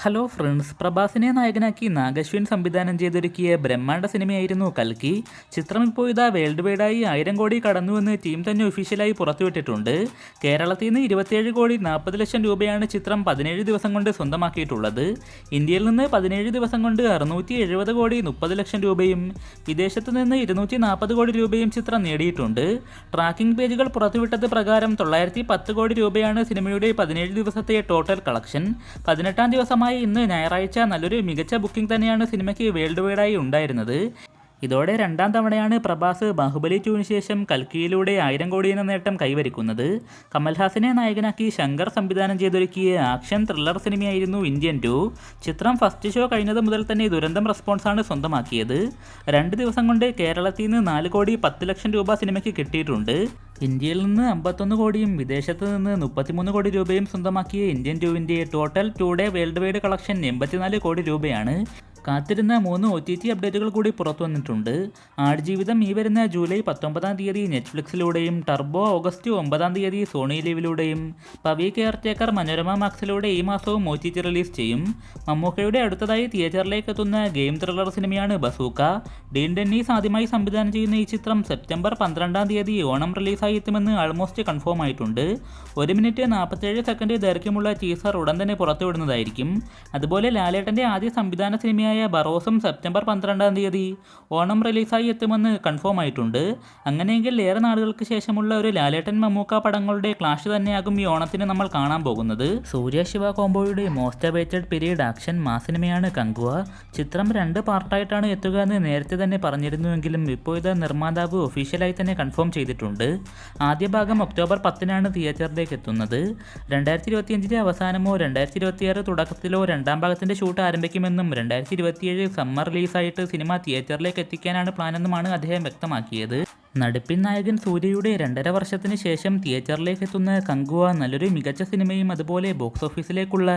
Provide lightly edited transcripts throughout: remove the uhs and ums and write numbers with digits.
Hello friends, പ്രഭാസിനെ നായകനാക്കി നാഗശ്വിൻ സംവിധാനം ചെയ്തൊരുക്കിയ ബ്രഹ്മാണ്ഡ സിനിമയായിരുന്നു കൽക്കി. ചിത്രം ഇപ്പോൾ ഇതാ വേൾഡ് വൈഡായി 1000 കോടി കടന്നുവെന്ന് ടീം തന്നെ ഒഫീഷ്യലായി പുറത്തുവിട്ടിട്ടുണ്ട്. കേരളത്തിൽ നിന്ന് 27 കോടി 40 ലക്ഷം രൂപയാണ് ചിത്രം 17 ദിവസം കൊണ്ട് സ്വന്തമാക്കിയിട്ടുള്ളത്. ഇന്ത്യയിൽ നിന്ന് 17 ദിവസം കൊണ്ട് 670 കോടി 30 ലക്ഷം രൂപയും വിദേശത്ത് നിന്ന് 240 കോടി രൂപയും ചിത്രം നേടിയിട്ടുണ്ട്. ട്രാക്കിംഗ് പേജുകൾ പുറത്തുവിട്ടത് പ്രകാരം 910 കോടി രൂപയാണ് സിനിമയുടെ 17 ദിവസത്തെ ടോട്ടൽ കളക്ഷൻ. 18-ാം ദിവസമായി ഇന്ന് ഞായറാഴ്ച നല്ലൊരു മികച്ച ബുക്കിംഗ് തന്നെയാണ് സിനിമയ്ക്ക് വേൾഡ് വൈഡായി ഉണ്ടായിരുന്നത്. ഇതോടെ രണ്ടാം തവണയാണ് പ്രഭാസ് ബാഹുബലി 2-ന് ശേഷം കൽക്കിയിലൂടെ 1000 കോടി എന്ന നേട്ടം കൈവരിക്കുന്നത്. കമൽഹാസനെ നായകനാക്കി ശങ്കർ സംവിധാനം ചെയ്തൊരുക്കിയ ആക്ഷൻ ത്രില്ലർ സിനിമയായിരുന്നു ഇന്ത്യൻ 2. ചിത്രം ഫസ്റ്റ് ഷോ കഴിഞ്ഞത് മുതൽ തന്നെ ദുരന്തം റെസ്പോൺസാണ് സ്വന്തമാക്കിയത്. 2 ദിവസം കൊണ്ട് കേരളത്തിൽ നിന്ന് 4 കോടി 10 ലക്ഷം രൂപ സിനിമയ്ക്ക് കിട്ടിയിട്ടുണ്ട്. ഇന്ത്യയിൽ നിന്ന് 51 കോടിയും വിദേശത്ത് നിന്ന് 33 കോടി രൂപയും സ്വന്തമാക്കിയ ഇന്ത്യൻ 2-ന്റെ total 2 day world wide collection 84 crore രൂപയാണ്. കാത്തിരുന്ന 3 OTT അപ്ഡേറ്റുകൾ കൂടി പുറത്തു വന്നിട്ടുണ്ട്. ആടുജീവിതം ഈ വരുന്ന ജൂലൈ 19-ാം തീയതി നെറ്റ്ഫ്ലിക്സിലൂടെയും ടർബോ ഓഗസ്റ്റ് 9-ാം തീയതി സോണി ലീവിലൂടെയും പവി കെയർടേക്കർ മനോരമ മാക്സിലൂടെ ഈ മാസവും OTT റിലീസ് ചെയ്യും. മമ്മൂക്കയുടെ അടുത്തതായി തിയേറ്ററിലേക്ക് എത്തുന്ന ഗെയിം ത്രില്ലർ സിനിമയാണ് ബസൂക്ക. ഡീൻ ഡെന്നീസ് ആദ്യമായി സംവിധാനം ചെയ്യുന്ന ഈ ചിത്രം സെപ്റ്റംബർ 12-ാം തീയതി ഓണം റിലീസായി എത്തുമെന്ന് ആൾമോസ്റ്റ് കൺഫേം ആയിട്ടുണ്ട്. 1 മിനിറ്റ് 47 സെക്കൻഡ് ദൈർഘ്യമുള്ള ടീസർ ഉടൻ തന്നെ പുറത്തുവിടുന്നതായിരിക്കും. അതുപോലെ ലാലേട്ടൻ്റെ ആദ്യ സംവിധാന സിനിമയായ ബറോസും സെപ്റ്റംബർ 12-ാം തീയതി ഓണം റിലീസായി എത്തുമെന്ന് കൺഫേം ആയിട്ടുണ്ട്. അങ്ങനെയെങ്കിൽ ഏറെ നാളുകൾക്ക് ശേഷമുള്ള ഒരു ലാലേട്ടൻ മമ്മൂക്ക പടങ്ങളുടെ ക്ലാഷ് തന്നെയാകും ഈ ഓണത്തിന് നമ്മൾ കാണാൻ പോകുന്നത്. സൂര്യ ശിവ കോംബോയുടെ most awaited period action mass സിനിമയാണ് കങ്കുവ. ചിത്രം 2 പാർട്ടായിട്ടാണ് എത്തുക എന്ന് നേരത്തെ തന്നെ പറഞ്ഞിരുന്നുവെങ്കിലും ഇപ്പോൾ ഇത് നിർമ്മാതാവ് ഒഫീഷ്യലായി തന്നെ കൺഫേം ചെയ്തിട്ടുണ്ട്. ആദ്യ ഭാഗം ഒക്ടോബർ 10-നാണ് തിയേറ്ററിലേക്ക് എത്തുന്നത്. 2025 അവസാനമോ 2026 തുടക്കത്തിലോ രണ്ടാം ഭാഗത്തിന്റെ ഷൂട്ട് ആരംഭിക്കുമെന്നും 2027 സമ്മർ റിലീസായിട്ട് സിനിമ തിയേറ്ററിലേക്ക് എത്തിക്കാനാണ് പ്ലാനെന്നുമാണ് അദ്ദേഹം വ്യക്തമാക്കിയത്. നടിപ്പിൻ നായകൻ സൂര്യയുടെ 2.5 വർഷത്തിന് ശേഷം തിയേറ്ററിലേക്ക് എത്തുന്ന കങ്കുവ നല്ലൊരു മികച്ച സിനിമയും അതുപോലെ ബോക്സ് ഓഫീസിലേക്കുള്ള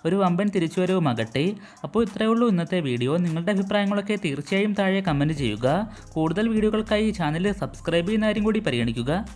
ഒരു വമ്പൻ തിരിച്ചുവരവുമാകട്ടെ. അപ്പോൾ ഇത്രയേ ഉള്ളൂ ഇന്നത്തെ വീഡിയോ. നിങ്ങളുടെ അഭിപ്രായങ്ങളൊക്കെ തീർച്ചയായും താഴെ കമൻറ്റ് ചെയ്യുക. കൂടുതൽ വീഡിയോകൾക്കായി ചാനൽ സബ്സ്ക്രൈബ് ചെയ്യുന്ന കാര്യം കൂടി പരിഗണിക്കുക.